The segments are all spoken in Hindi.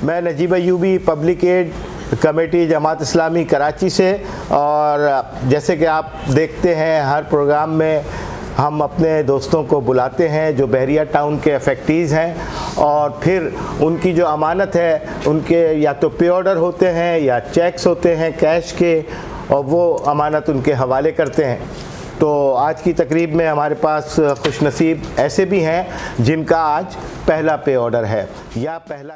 मैं Najeeb Ayubi public aid committee Jamaat Islami Karachi से। और जैसे कि आप देखते हैं हर प्रोग्राम में हम अपने दोस्तों को बुलाते हैं जो बहरिया टाउन के अफेक्टीज़ हैं, और फिर उनकी जो अमानत है उनके या तो पे ऑर्डर होते हैं या चेक्स होते हैं कैश के, और वो अमानत उनके हवाले करते हैं। तो आज की तकरीब में हमारे पास खुशनसीब ऐसे भी हैं जिनका आज पहला पे ऑर्डर है या पहला।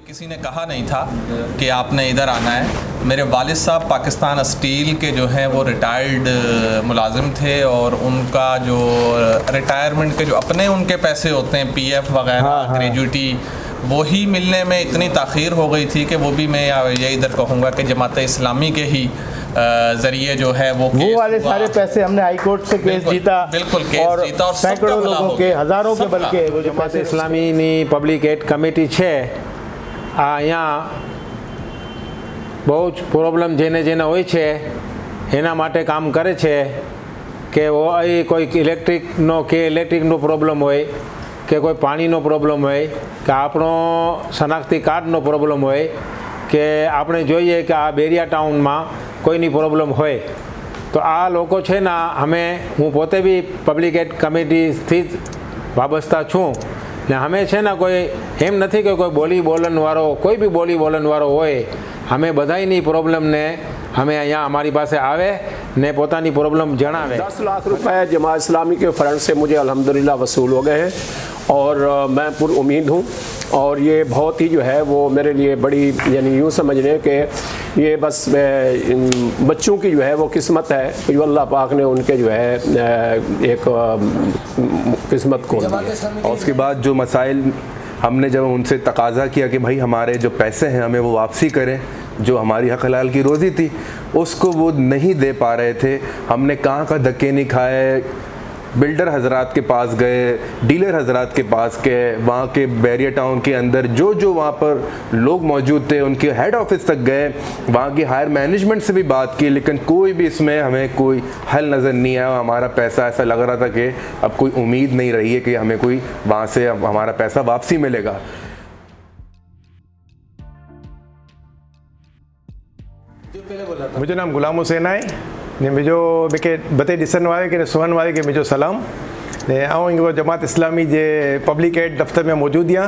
किसी ने कहा नहीं था कि आपने इधर आना है। मेरे वालिद साहब पाकिस्तान स्टील के जो हैं वो रिटायर्ड मुलाजिम थे, और उनका जो रिटायरमेंट के जो अपने उनके पैसे होते हैं पीएफ वगैरह ग्रेजुइटी, वही मिलने में इतनी ताख़ीर हो गई थी कि वो भी मैं ये इधर कहूँगा कि जमात इस्लामी के ही ज़रिए जो है वो वाले सारे पैसे हमने हाई कोर्ट से केस जीता, बिल्कुल केस जीता, और सैकड़ों लोगों के, हज़ारों के, बल्कि Jamaat Islami public aid committee है। અહીંયા બહુ જ પ્રોબ્લેમ જેને જેને હોય છે એના માટે કામ કરે છે કે કોઈ ઇલેક્ટ્રિકનો પ્રોબ્લેમ હોય કે કોઈ પાણીનો પ્રોબ્લેમ હોય કે આપણો શનાખતી કાર્ડનો પ્રોબ્લેમ હોય કે આપણે જોઈએ કે આ બેરિયા ટાઉનમાં કોઈની પ્રોબ્લેમ હોય તો આ લોકો છે ને હું પોતે બી પબ્લિક એડ કમિટીથી જ વાબસ્તા છું ને અમે છે ને કોઈ એમ નથી કે કોઈ બોલનવાળો કોઈ બી બોલનવાળો હોય, અમે બધાયની પ્રોબ્લેમને અમે અહીંયા અમારી પાસે આવે ने પોતાની प्रॉब्लम जनावे। 10 लाख रुपए जमात इस्लामी के फ़ंड से मुझे अल्हम्दुलिल्लाह वसूल हो गए हैं, और मैं पुर उम्मीद हूँ। और ये बहुत ही जो है वो मेरे लिए बड़ी, यानी यूँ समझ लें कि ये बस बच्चों की जो है वो किस्मत है, जो अल्लाह पाक ने उनके जो है एक किस्मत खोल दी है। और उसके बाद जो मसाइल हमने जब उनसे तकाजा किया कि भाई हमारे जो पैसे हैं हमें वो वापसी करें, जो हमारी हक हलाल की रोज़ी थी उसको वो नहीं दे पा रहे थे। हमने कहाँ का धक्के नहीं खाए, बिल्डर हजरात के पास गए, डीलर हजरात के पास गए, वहाँ के बैरिया टाउन के अंदर जो वहाँ पर लोग मौजूद थे उनके हेड ऑफिस तक गए, वहाँ की हायर मैनेजमेंट से भी बात की, लेकिन कोई भी इसमें हमें कोई हल नज़र नहीं आया। हमारा पैसा ऐसा लग रहा था कि अब कोई उम्मीद नहीं रही है कि हमें कोई वहाँ से अब हमारा पैसा वापसी मिलेगा। मुझे नाम गुलाम हुसैन है ने मुझो मूंखे बते ॾिसण वारे के सुहन वारे के मुझो सलाम ने आऊं जमात इस्लामी जे पब्लिक एड दफ़्तर में मौजूद आहियां।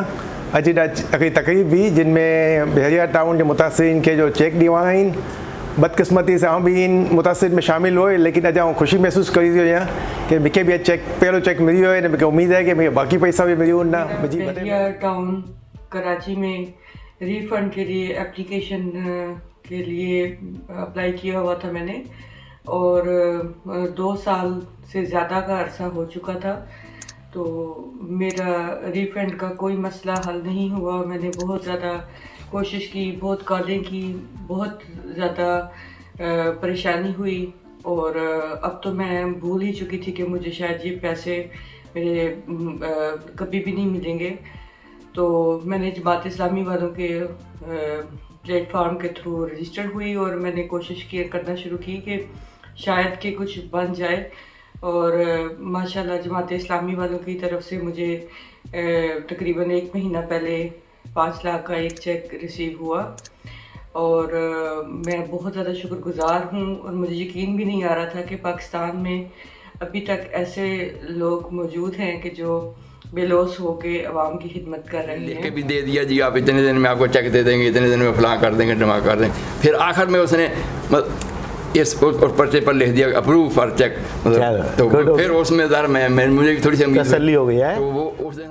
अॼु अॻी तकरीब हुई जिन में बहरिया टाउन के मुतासिरीन के जो चेक ॾियणा आहिनि। बदकिस्मती से भी इन मुतासिर में शामिल हुए, लेकिन अॼु आऊं ख़ुशी महसूस करी रही आहियां कि मूंखे बि पहिरियों चेक मिली वियो है। मूंखे उम्मीद है कि मूंखे बाक़ी पैसा भी मिली वेंदा। बहरिया टाउन कराची में रिफ़ंड के लिए एप्लीकेशन के लिए अप्लाई किया हुआ था मैंने, और 2 साल से ज़्यादा का अरसा हो चुका था, तो मेरा रिफ़ंड का कोई मसला हल नहीं हुआ। मैंने बहुत ज़्यादा कोशिश की, बहुत कॉलें की, बहुत ज़्यादा परेशानी हुई, और अब तो मैं भूल ही चुकी थी कि मुझे शायद ये पैसे मेरे कभी भी नहीं मिलेंगे। तो मैंने जमात इस्लामी वालों के प्लेटफॉर्म के थ्रू रजिस्टर्ड हुई, और मैंने कोशिश करना शुरू की कि शायद कि कुछ बन जाए। और माशाल्लाह जमात इस्लामी वालों की तरफ से मुझे तकरीबन 1 महीना पहले 5 लाख का एक चेक रिसीव हुआ, और मैं बहुत ज़्यादा शुक्रगुज़ार हूँ। और मुझे यकीन भी नहीं आ रहा था कि पाकिस्तान में अभी तक ऐसे लोग मौजूद हैं कि जो बेलौस हो के आवाम की खिदमत कर रहे हैं। लिख के भी दे दिया जी, आप इतने दिन में आपको चेक दे देंगे, इतने दिन में फलां कर देंगे, जमा कर देंगे। फिर आखिर में उसने इस पर्चे पर लिख दिया अप्रूव फॉर चेक, मतलब तो फिर उसमें ज़रा मुझे थोड़ी सी तसल्ली हो गई है। तो वो उस दिन